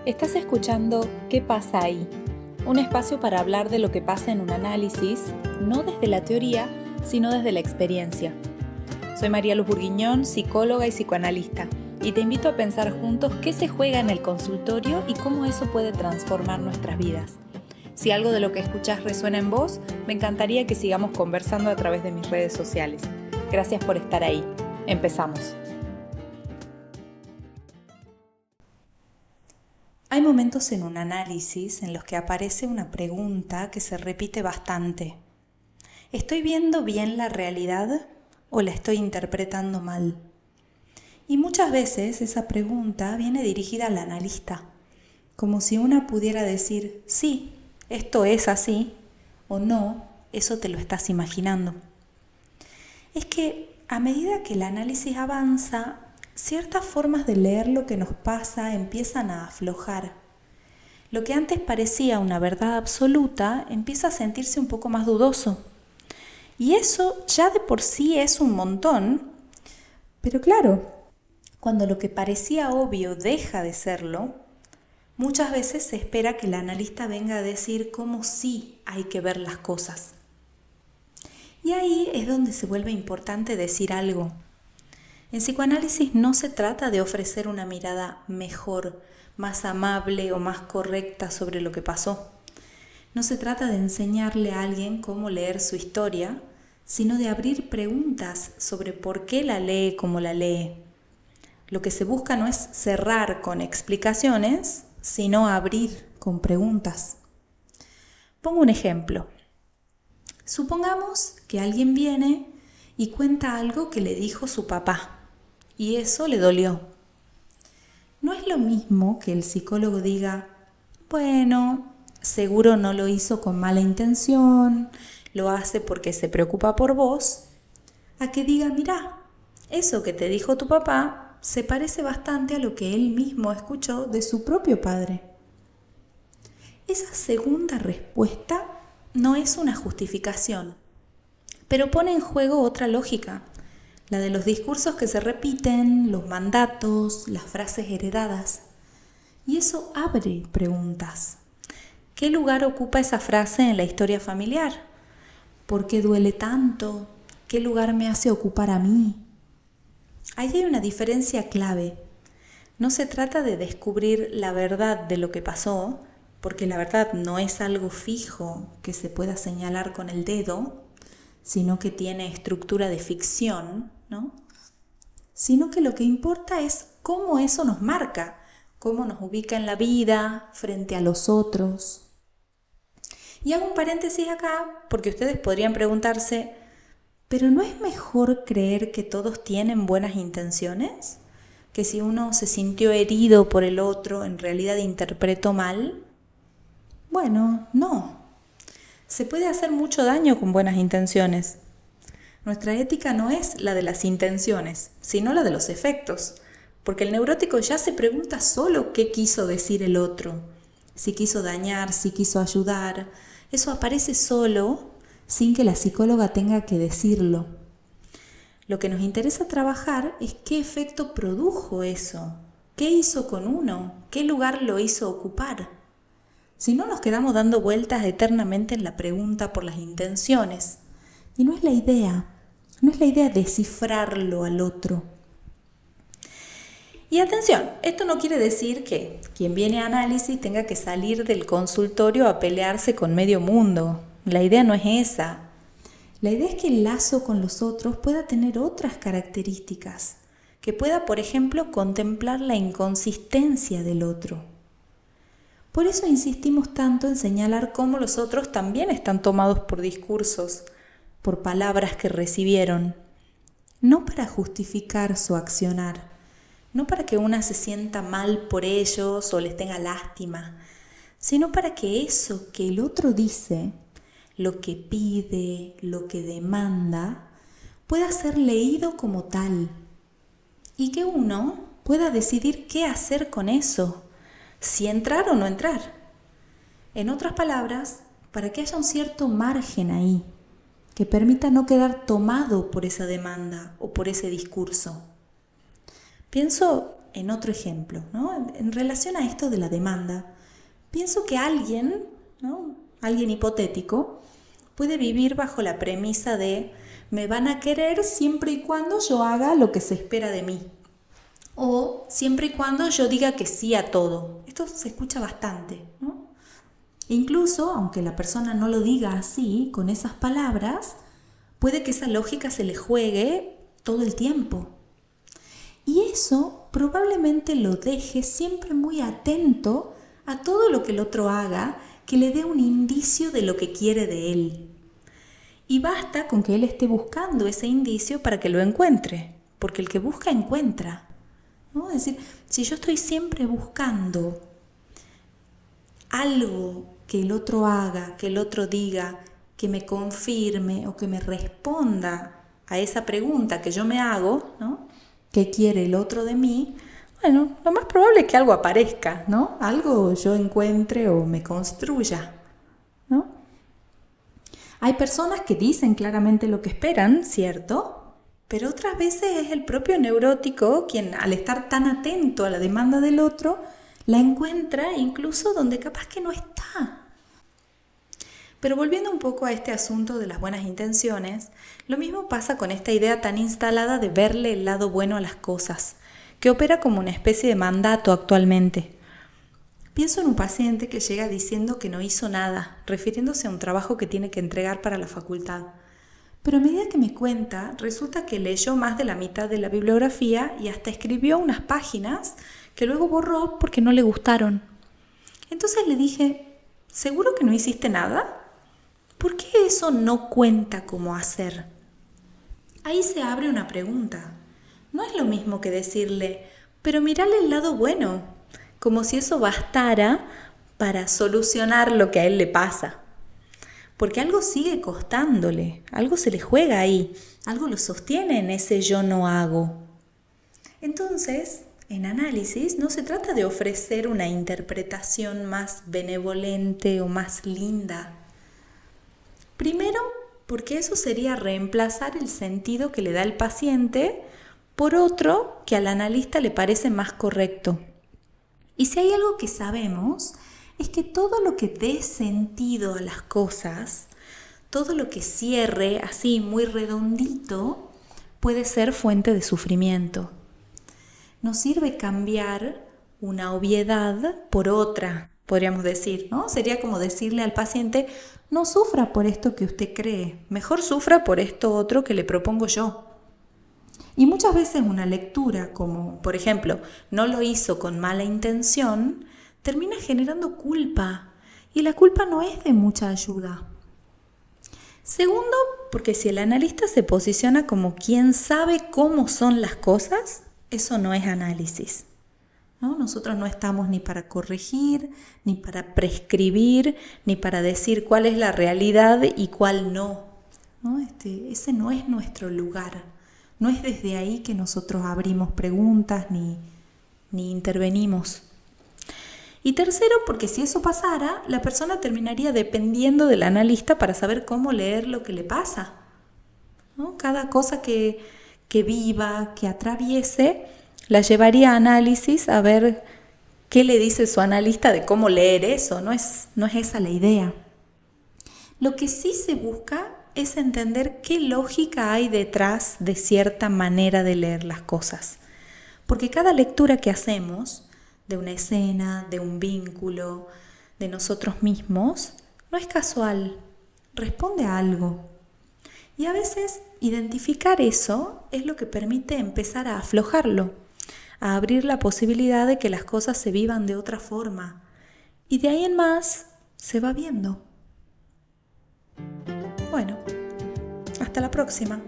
Estás escuchando ¿Qué pasa ahí? Un espacio para hablar de lo que pasa en un análisis, no desde la teoría, sino desde la experiencia. Soy María Luz Burguiñón, psicóloga y psicoanalista, y te invito a pensar juntos qué se juega en el consultorio y cómo eso puede transformar nuestras vidas. Si algo de lo que escuchás resuena en vos, me encantaría que sigamos conversando a través de mis redes sociales. Gracias por estar ahí. Empezamos. Hay momentos en un análisis en los que aparece una pregunta que se repite bastante. ¿Estoy viendo bien la realidad o la estoy interpretando mal? Y muchas veces esa pregunta viene dirigida al analista, como si una pudiera decir, sí, esto es así, o no, eso te lo estás imaginando. Es que a medida que el análisis avanza, ciertas formas de leer lo que nos pasa empiezan a aflojar. Lo que antes parecía una verdad absoluta empieza a sentirse un poco más dudoso. Y eso ya de por sí es un montón, pero claro, cuando lo que parecía obvio deja de serlo, muchas veces se espera que el analista venga a decir cómo sí hay que ver las cosas. Y ahí es donde se vuelve importante decir algo. En psicoanálisis no se trata de ofrecer una mirada mejor, más amable o más correcta sobre lo que pasó. No se trata de enseñarle a alguien cómo leer su historia, sino de abrir preguntas sobre por qué la lee como la lee. Lo que se busca no es cerrar con explicaciones, sino abrir con preguntas. Pongo un ejemplo. Supongamos que alguien viene y cuenta algo que le dijo su papá. Y eso le dolió. No es lo mismo que el psicólogo diga, bueno, seguro no lo hizo con mala intención, lo hace porque se preocupa por vos, a que diga, mirá, eso que te dijo tu papá se parece bastante a lo que él mismo escuchó de su propio padre. Esa segunda respuesta no es una justificación, pero pone en juego otra lógica. La de los discursos que se repiten, los mandatos, las frases heredadas. Y eso abre preguntas. ¿Qué lugar ocupa esa frase en la historia familiar? ¿Por qué duele tanto? ¿Qué lugar me hace ocupar a mí? Ahí hay una diferencia clave. No se trata de descubrir la verdad de lo que pasó, porque la verdad no es algo fijo que se pueda señalar con el dedo, sino que tiene estructura de ficción, ¿no? Sino que lo que importa es cómo eso nos marca, cómo nos ubica en la vida, frente a los otros. Y hago un paréntesis acá, porque ustedes podrían preguntarse, ¿pero no es mejor creer que todos tienen buenas intenciones? ¿Que si uno se sintió herido por el otro, en realidad interpretó mal? Bueno, no. Se puede hacer mucho daño con buenas intenciones. Nuestra ética no es la de las intenciones, sino la de los efectos, porque el neurótico ya se pregunta solo qué quiso decir el otro, si quiso dañar, si quiso ayudar. Eso aparece solo, sin que la psicóloga tenga que decirlo. Lo que nos interesa trabajar es qué efecto produjo eso, qué hizo con uno, qué lugar lo hizo ocupar. Si no, nos quedamos dando vueltas eternamente en la pregunta por las intenciones. Y no es la idea descifrarlo al otro. Y atención, esto no quiere decir que quien viene a análisis tenga que salir del consultorio a pelearse con medio mundo. La idea no es esa. La idea es que el lazo con los otros pueda tener otras características, que pueda, por ejemplo, contemplar la inconsistencia del otro. Por eso insistimos tanto en señalar cómo los otros también están tomados por discursos, por palabras que recibieron, no para justificar su accionar, no para que una se sienta mal por ellos o les tenga lástima, sino para que eso que el otro dice, lo que pide, lo que demanda, pueda ser leído como tal y que uno pueda decidir qué hacer con eso, si entrar o no entrar. En otras palabras, para que haya un cierto margen ahí, que permita no quedar tomado por esa demanda o por ese discurso. Pienso en otro ejemplo, ¿no? En relación a esto de la demanda, pienso que alguien, ¿no? Alguien hipotético, puede vivir bajo la premisa de me van a querer siempre y cuando yo haga lo que se espera de mí. O siempre y cuando yo diga que sí a todo. Esto se escucha bastante, ¿no? Incluso, aunque la persona no lo diga así, con esas palabras, puede que esa lógica se le juegue todo el tiempo. Y eso probablemente lo deje siempre muy atento a todo lo que el otro haga, que le dé un indicio de lo que quiere de él. Y basta con que él esté buscando ese indicio para que lo encuentre, porque el que busca encuentra, ¿no? Es decir, si yo estoy siempre buscando algo que el otro haga, que el otro diga, que me confirme o que me responda a esa pregunta que yo me hago, ¿no? ¿Qué quiere el otro de mí? Bueno, lo más probable es que algo aparezca, ¿no? Algo yo encuentre o me construya, ¿no? Hay personas que dicen claramente lo que esperan, ¿cierto? Pero otras veces es el propio neurótico quien, al estar tan atento a la demanda del otro, la encuentra incluso donde capaz que no está. Pero volviendo un poco a este asunto de las buenas intenciones, lo mismo pasa con esta idea tan instalada de verle el lado bueno a las cosas, que opera como una especie de mandato actualmente. Pienso en un paciente que llega diciendo que no hizo nada, refiriéndose a un trabajo que tiene que entregar para la facultad. Pero a medida que me cuenta, resulta que leyó más de la mitad de la bibliografía y hasta escribió unas páginas que luego borró porque no le gustaron. Entonces le dije, ¿seguro que no hiciste nada? ¿Por qué eso no cuenta como hacer? Ahí se abre una pregunta. No es lo mismo que decirle, pero mírale el lado bueno, como si eso bastara para solucionar lo que a él le pasa. Porque algo sigue costándole, algo se le juega ahí, algo lo sostiene en ese yo no hago. Entonces, en análisis no se trata de ofrecer una interpretación más benevolente o más linda. Primero, porque eso sería reemplazar el sentido que le da el paciente por otro que al analista le parece más correcto. Y si hay algo que sabemos, es que todo lo que dé sentido a las cosas, todo lo que cierre así muy redondito, puede ser fuente de sufrimiento. Nos sirve cambiar una obviedad por otra, podríamos decir, ¿no? Sería como decirle al paciente, no sufra por esto que usted cree, mejor sufra por esto otro que le propongo yo. Y muchas veces una lectura como, por ejemplo, no lo hizo con mala intención, termina generando culpa. Y la culpa no es de mucha ayuda. Segundo, porque si el analista se posiciona como quien sabe cómo son las cosas, eso no es análisis, ¿no? Nosotros no estamos ni para corregir, ni para prescribir, ni para decir cuál es la realidad y cuál no, ¿no? Ese no es nuestro lugar. No es desde ahí que nosotros abrimos preguntas ni intervenimos. Y tercero, porque si eso pasara, la persona terminaría dependiendo del analista para saber cómo leer lo que le pasa, ¿no? Cada cosa que viva, que atraviese, la llevaría a análisis a ver qué le dice su analista de cómo leer eso. No es esa la idea. Lo que sí se busca es entender qué lógica hay detrás de cierta manera de leer las cosas. Porque cada lectura que hacemos de una escena, de un vínculo, de nosotros mismos, no es casual, responde a algo. Y a veces identificar eso es lo que permite empezar a aflojarlo, a abrir la posibilidad de que las cosas se vivan de otra forma. Y de ahí en más se va viendo. Bueno, hasta la próxima.